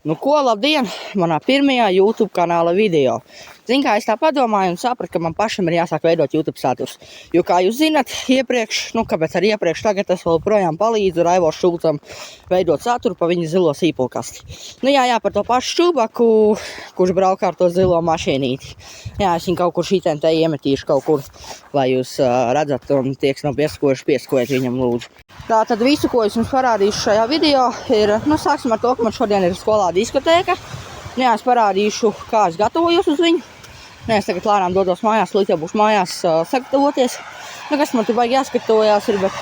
Nu ko, labdien, manā pirmajā YouTube kanāla video. Zin kā, es tā padomāju un sapratu, ka man pašam ir jāsāk veidot YouTube saturs. Jo, kā jūs zinat, iepriekš, kāpēc arī iepriekš, tagad es vēl projām palīdzu Raivo Šulcam veidot saturu pa viņa zilo sīpolkasti. Jā, par to pašu Šubaku, kurš braukā ar to zilo mašīnīti. Jā, es viņu kaut kur šitien te iemetīšu kaut kur, lai jūs redzat, un tie, kas nav pieskojiet viņam lūdzu. Tātad visu, ko es jums parādīšu šajā video, ir, sāksim ar to, ka man šodien ir skolā diskotēka. Jā, es parādīšu, kā es gatavojos uz viņu. Es tagad lēnām dodos mājās, līdz jau būs mājās sagatavoties. Kas man tur baigi jāskatovojās ir, bet,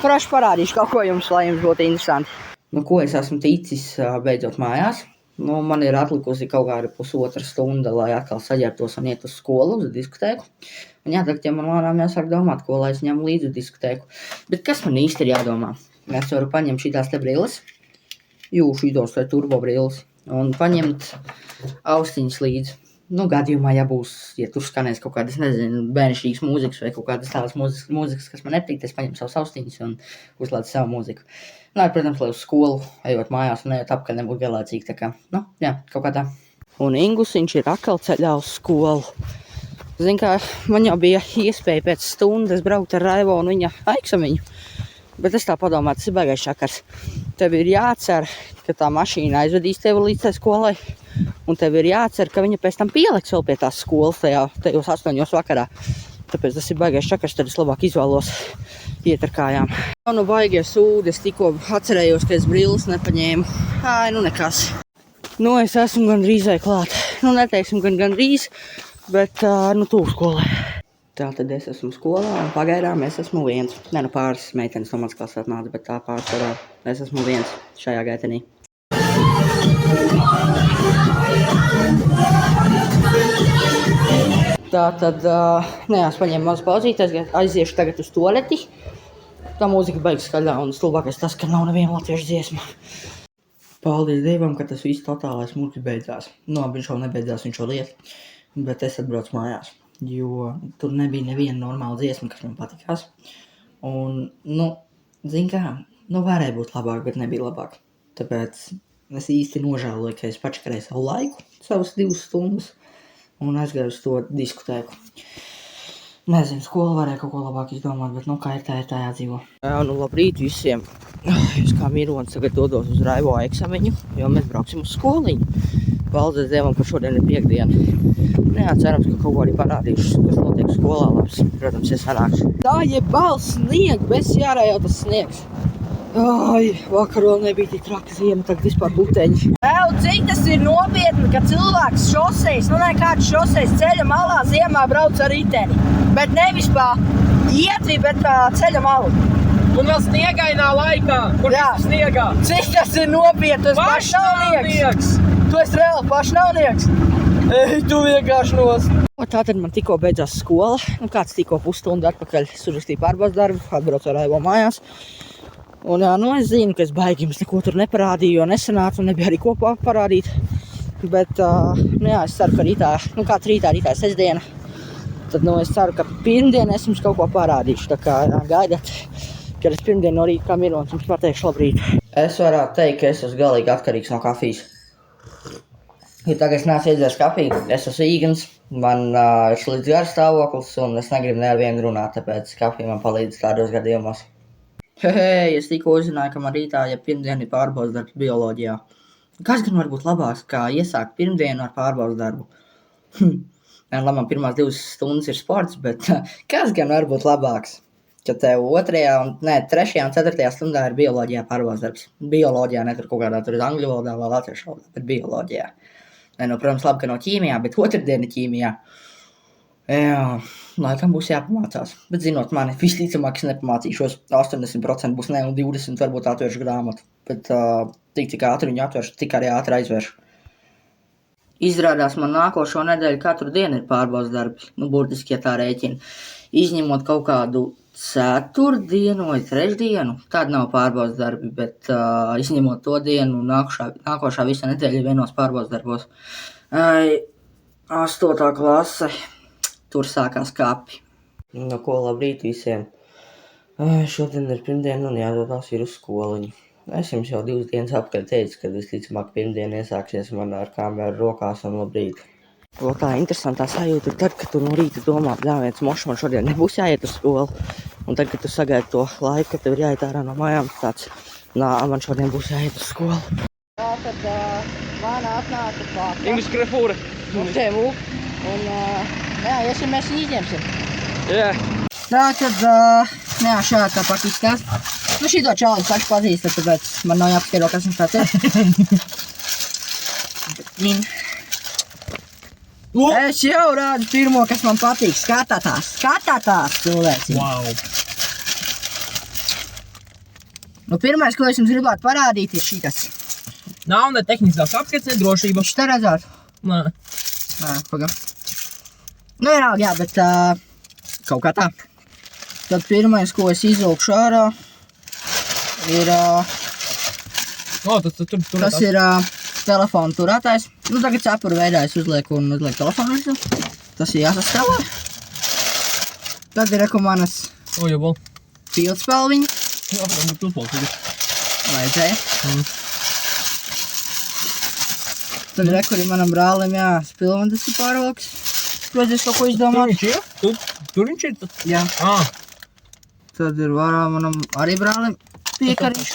kroši parādīšu kaut ko jums, lai jums būtu interesanti. Ko es esmu ticis beidzot mājās. Man ir atlikusi kaut kāda pusotra stunda, lai atkal saģērbtos un iet uz skolu, uz diskotēku. Un tagad man lēnām jāsāk domāt, ko lai es ņemu līdzi uz diskotēku. Bet kas man īsti ir jādomā? Es varu paņemt šitās te brilles, šitos te turbo brilles, un paņemt austiņas līdzi. Gadījumā, ja tur skanēs kaut kādas, bērnišķīgas mūzikas vai kaut kādas tādas mūzikas, kas man nepatīk, es paņemu savas austiņas un uzlādu savu mūziku. Protams, lai uz skolu, ejot mājās un ejot apkaļ nebūtu vienlaicīgi, tā kā, kaut kā tā. Un Ingusiņš ir atkal ceļā uz skolu. Zin kā, man jau bija iespēja pēc stundas braukt ar Raivo un viņa eksamiņu. Bet es tā padomāju, tas ir baigais šakars. Tev ir jācer, ka tā mašīna aizvedīs tevi līdz tai skolai. Un tev ir jācer, ka viņa pēc tam pieliks vēl pie tās skolas tajos 8 vakarā. Tāpēc tas ir baigais šakars, tad es labāk izvēlos iet ar kājām. Baigie sūdi, es tikko atcerējos, ka es brilles nepaņēmu. Nekas. Es esmu gandrīzai klāt. Neteiksim gandrīz, bet tūp skolai. Tātad es esmu skolā un pagaidām es esmu viens. Pāris meitenes no manas klases atnāca, bet tā pārsvarā es esmu viens šajā gaitenī. Tātad, es paņēmu mazu pauzīti, aiziešu tagad uz tualeti. Tā mūzika beigas skaļā un stulbākais tas, ka nav neviena latviešu dziesma. Paldies Dievam, ka tas viss totālais mūks beidzās. Viņš vēl nebeidzās, viņš vēl iet, bet es atbraucu mājās. Jo tur nebija neviena normāla dziesma, kas man patikās. Un, zin kā, varēja būt labāk, bet nebija labāk. Tāpēc es īsti nožēloju, ka es pačakarēju savu laiku, savas 2 stundas, un aizgāju uz to diskotēku. Nezinu, skola varēja kaut ko labāk izdomāt, bet kā ir tā jādzīvo. Labrīt visiem. Es kā Mirons tagad dodos uz Raivo eksamiņu, jo mēs brauksim uz skoliņu. Paldies Dievam, ka šodien ir piekdiena. Cerams, ka kaut ko arī parādīšu, kas notiek skolā labs. Protams, ja sanāks. Tā balss snieg, bez jārā jau tas sniegs. Vakar vēl nebija tik traka ziema, tagad vispār buteņi. Cik tas ir nopietni, ka cilvēks šoseis, kāds šoseis ceļa malā ziemā brauc ar riteni. Bet nevis pa ietvi, bet pa ceļa malu. Un vēl sniegainā laikā, kur viss sniegā. Cik tas ir nopietni, tu esi pašnāvnieks. Tu esi reāli pašnāvnieks. Tu vienkārši nost. Tātad man tikko beidzās skola, kāds tikko pusstundu atpakaļ surakstīja pārbaudas darbu, atbraucu ar Raivo mājās. Un es zinu, ka es baigi jums neko tur neparādīju, jo nesanāca un nebija arī kopā parādīt. Bet, es ceru, ka rītā, kāds rītā ir sestdiena. Tad, es ceru, ka pirmdien es jums kaut ko parādīšu. Tā kā gaidat, kad es pirmdien no rīta kā Mirons jums pateikšu labrīt. Es varētu teikt, ka es esmu galīgi atkarīgs no kafijas. Ja tagad es neesmu iedzēris kafiju, es esmu īgans, man ir slikts garas stāvoklis un es negribu ne ar vienu runāt, tāpēc kafija man palīdz tādos gadījumos. Es tikko uzzināju, ka man rītā, ja pirmdien ir pārbaudas darbs bioloģijā. Kas gan var būt labāks, kā iesākt pirmdienu ar pārbaudas darbu? Man pirmās 2 stundas ir sports, bet kas gan var būt labāks? Ka tev 3. un 4. stundā ir bioloģijā pārbaudas darbs. Bioloģijā, ne tur kaut kādā tur angļu valodā vai latviešu valodā, bet bioloģijā. Protams, labi, ka no ķīmijā, bet otrdiena ķīmijā. Laikam būs jāpamācās. Bet zinot mani, visticamāk es nepamācīšos. 80% būs ne un 20% varbūt atvēršu grāmatu. Bet cik ātri viņu atvēršu, tik arī ātri aizvēršu. Izrādās man nākošo nedēļu katru dienu ir pārbaudas darbi. Burtiski, ja tā rēķina. Izņemot kaut kādu ceturtdienu vai trešdienu, tāda nav pārbaudas darbi, bet izņemot to dienu, nākošā visa nedēļa ir vienos pārbaudas darbos. 8. klase, tur sākās kapi. Labrīt visiem. Šodien ir pirmdiena un jādodas ir uz skoliņu. Es jums jau 2 dienas apkārt teicu, ka visticamāk pirmdien iesāksies man ar kameru rokās un labrīt. Vēl tā interesantā sajūta ir tad, kad tu no rīta domā, viens mošs man šodien nebūs jāiet uz skolu. Un tad, kad tu sagaidi to laiku, kad tev ir jāiet ārā no mājām, tāds, man šodien būs jāiet uz skolu. Tā tad man atnāca pakaļ. Ingus Krefūra. Uz tevu. Un, iesim mēs viņu izņemsim. Jā. Tā tad, šādi tā pak izskās. Šito čāli paši pazīstat, tāpēc man nav jāpaskaidro, kas viņš tāds ir. Es jau rādu pirmo, kas man patīk. Skatātās, cilvēci. Wow. Pirmais, ko es jums gribētu parādīt, ir šitas. Nav ne tehniskās apskats, ne drošība. Viņš tā redzēt? Nē. Nē, pagam. Vienalga, jā, bet kaut kā tā. Tad pirmais, ko es izvilkšu ārā, ir... tas ir telefona turētājs. Tagad cepuru veidā es uzlieku telefonu visu. Tas ir jāsastāvā. Tad ir manas pildspalviņi. Jā, varbūt pildspalviņi. Vajadzēja. Tad ir manam brālim, spilvendas ir pārvalks. Protams, kaut ko izdomāt. Tur viņš ir? Jā. Tad ir manam arī brālim piekariņš.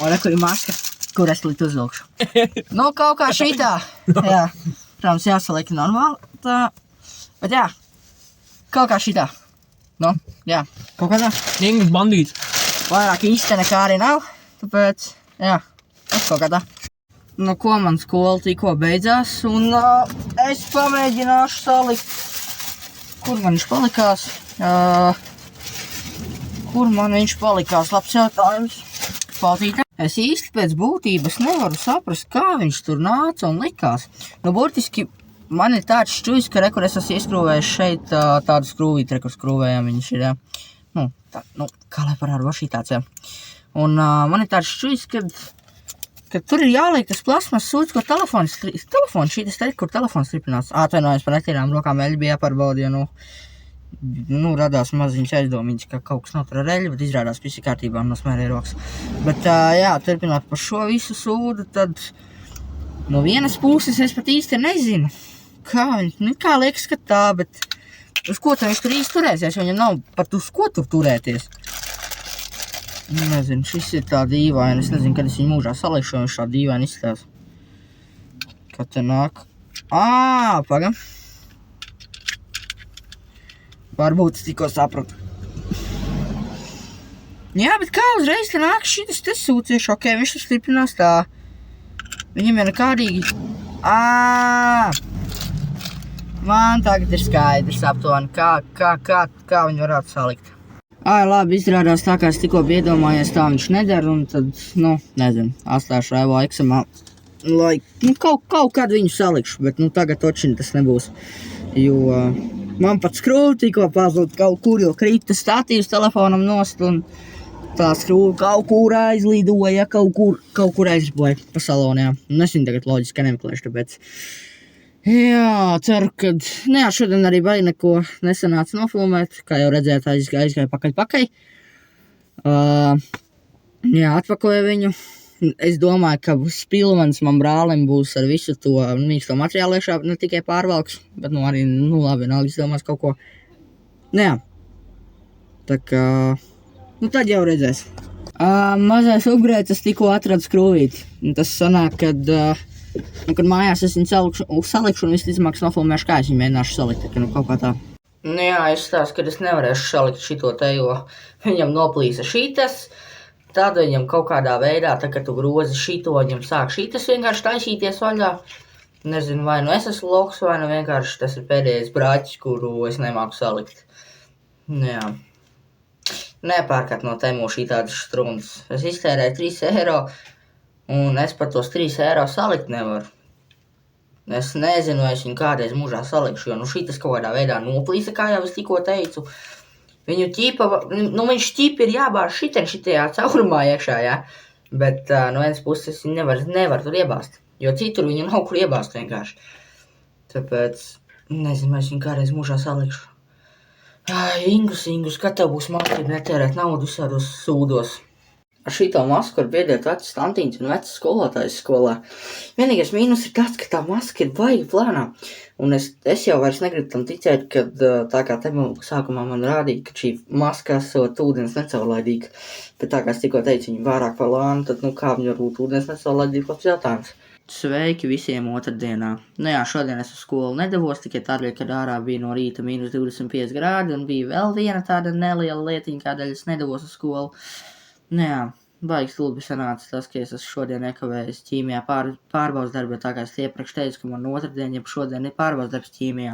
Un ir maska, kur es līdz uzvilkšu. Kaut kā šitā. Jā. Protams, jāsaliek normāli. Tā. Bet jā. Kaut kā šitā. Jā. Kaut kā tā. Ingus bandīts. Vairāk īsti nekā arī nav. Tāpēc, jā. Tas kaut kā tā. Ko man skola tikko beidzās. Un es pamēģināšu salikt. Kur man viņš palikās? Labs jautājums. Paltītā. Es īsti pēc būtības nevaru saprast, kā viņš tur nāca un likās. Burtiski man ir tāds šķuļs, ka kur es esmu ieskrūvējis šeit tādu skrūvīti, kur skrūvējām viņš ir, jā. Kā lai parādu var šī tāds, jā. Un man ir tāds šķuļs, ka tur ir jāliek tas plasmas sūds, ko telefons šītas te, kur telefons stripinās. Atvainojos par netīrām rokām, eļi bija jāpārbauda, jo, radās maziņas aizdomiņas, ka kaut kas nav tur ar eļu, bet izrādās visi kārtībā un nosmērēja rokas. Bet, jā, turpināt par šo visu sūdu, tad no vienas puses es pat īsti nezinu, kā liekas, ka tā, bet uz ko viņš tur īsti turēsies, viņam nav pat uz ko tur turēties. Nezinu, šis ir tā dīvaini, es nezinu, kad es viņu mūžā salikšu, viņš tā dīvaini izskatās. Kad te nāk? Pagam. Varbūt es tikko sapratu. Jā, bet kā uzreiz te nāk šitas te sūcieši, viņš tur stripinās tā. Viņam ir nekādīgi. Man tagad ir skaidrs aptuveni, kā viņu varētu salikt. Labi, izrādās tā, kā es tikko biju iedomājies, tā viņš nedara, un tad, nezinu, atstāšu Evo eksamā, lai, kaut kad viņu salikšu, bet, tagad točini tas nebūs, jo man pat skrūve tikko pazūd kaut kur, jo krita statīvs telefonam nost, un tā skrūve kaut kur aizlidoja, kaut kur aizriboja pa salonijā. Un es viņu tagad loģiski nemeklēšu, tāpēc, jā, ceru, ka, šodien arī baigi neko nesanāca nofilmēt, kā jau redzēt, aizgāja pakaļ. Jā, atpakoju viņu. Es domāju, ka spilvens man brālim būs ar visu to mīksto materiālu iekšā, ne tikai pārvalks, bet arī, labi, vienalga izdomās kaut ko. Jā. Tā kā, tad jau redzēs. Mazais upgrades es tikko atradu skrūvīti. Tas sanāk, kad mājās es viņu salikšu un visticamāk nofilmēšu, kā es viņu mēģināšu salikt, kaut kā tā. Jā, es stāstu, ka es nevarēšu salikt šito te, jo viņam noplīsa šitas. Tad viņam kaut kādā veidā, kad tu grozi šito, viņam sāk šitas vienkārši taisīties vaļā. Nezinu, vai es esmu loks, vai vienkārši tas ir pēdējais brāķis, kuru es nemāku salikt. Jā. Nepārkat no temo šitādas strundas. Es iztērēju 3 eiro, un es par tos 3 eiro salikt nevaru. Es nezinu, vai es viņu kādreiz mūžā salikšu, jo šitas kaut kādā veidā noplīsa, kā jau es tikko teicu. Viņu viņš ķipa ir jābāž šitajā caurumā iekšā, jā. Bet no vienas puses viņu nevar tur iebāzt, jo citur viņu nav kur iebāzt vienkārši. Tāpēc, nezinu, es viņu kādreiz mūžā salikšu. Ingus, kad tev būs mācība netērēt naudu visādos sūdos? ar šito masku var biedēt vecas tantīņas un vecas skolotājas skolā. Vienīgais mīnus ir tāds, ka tā maska ir baigi plānā. Un es jau vairs negribu tam ticēt, kad tā kā te sākumā man rādīja, ka šī maska esot ūdens necaurlaidīga. Bet tā kā es tikko teicu, viņa vairāk par lānu, tad kā viņa var būt ūdens necaurlaidīga, labs jautājums. Sveiki visiem otrdienā. Šodien es uz skolu nedavos, tikai tādēļ, kad ārā bija no rīta minus 25 grādi un bija vēl viena tāda neliela lietiņa, kādēļ es nedavos uz skolu. Baigi stulbi sanāca tas, ka es esmu šodien nekavējis ķīmijā pārbaudas darbu, tā kā es iepriekš teicu, ka man otrdien, ja šodien ir pārbaudas darbs ķīmijā.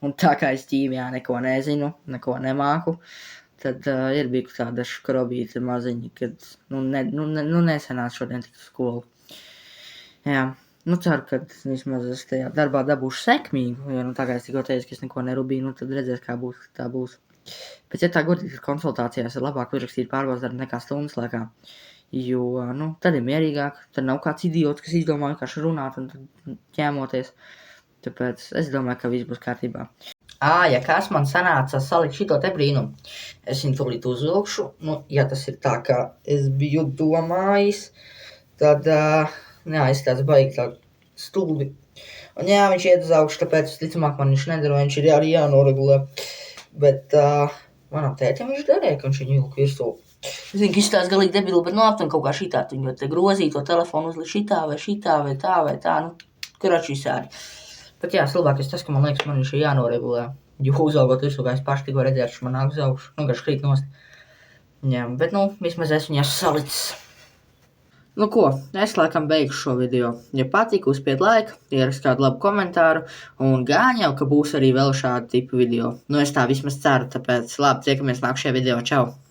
Un tā kā es ķīmijā neko nezinu, neko nemāku, tad ir bija tāda škrobīta maziņa, kad nesanāca šodien tikt uz skolu. Ceru, ka vismaz es tajā darbā dabūšu sekmīgu, jo tā kā es tikko teicu, ka es neko nerubīju, tad redzēs, kā būs, tā būs. Bet, ja tā godīgi konsultācijās ir labāk uzrakstīt pārbaudas darbu nekā stundas laikā, jo, tad ir mierīgāk, tad nav kāds idiots, kas izdomā vienkārši runāt un tad ķēmoties. Tāpēc es domāju, ka viss būs kārtībā. Ja kas man sanāca salikt šito te brīnumu, es viņu tūlīt uzvilkšu, ja tas ir tā, kā es biju domājis, tad... es tāds baigi tā stulbi. Un viņš iet uz augšu, tāpēc ticamāk man viņš nedara, viņš ir arī jānoregulē. Bet manam tētim viņš darīja, ka viņš viņu vilku virsū. Es zinu, ka izstās galīgi debilu, bet aptuveni kaut kā šitā viņu te grozīja to telefonu uzlikt šitā vai tā, kurači visādi. Bet labākais tas, ka man liekas, man viņš ir jānoregulē. Jo uzaugot visu, kā es paši tikko redzēju, viņš man nāk uz augšu, garš krīt nost. Bet vismaz es viņu esmu salicis. Es laikam beigšu šo video. Ja patika, uzspied laiku, ierakst kādu labu komentāru un gan jau, ka būs arī vēl šādu tipu video. Es tā vismaz ceru, tāpēc labi, tiekamies nākamajā video. Čau!